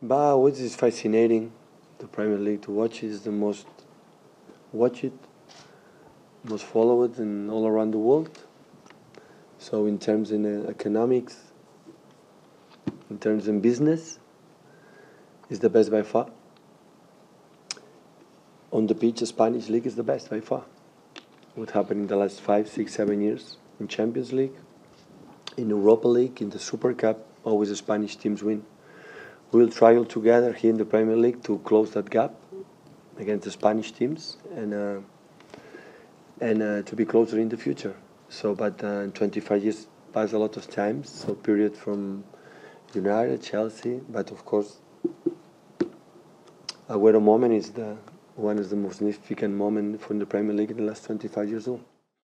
But what is fascinating, the Premier League to watch is the most watched, most followed in all around the world. So in terms in economics, in terms in business, it's the best by far. On the pitch, the Spanish league is the best by far. What happened in the last 5, 6, 7 years in Champions League, in Europa League, in the Super Cup, always the Spanish teams win. We will try all together here in the Premier League to close that gap against the Spanish teams and to be closer in the future. So, but 25 years pass a lot of times, so period from United, Chelsea, but of course, Agüero moment is one of the most significant moments from the Premier League in the last 25 years old.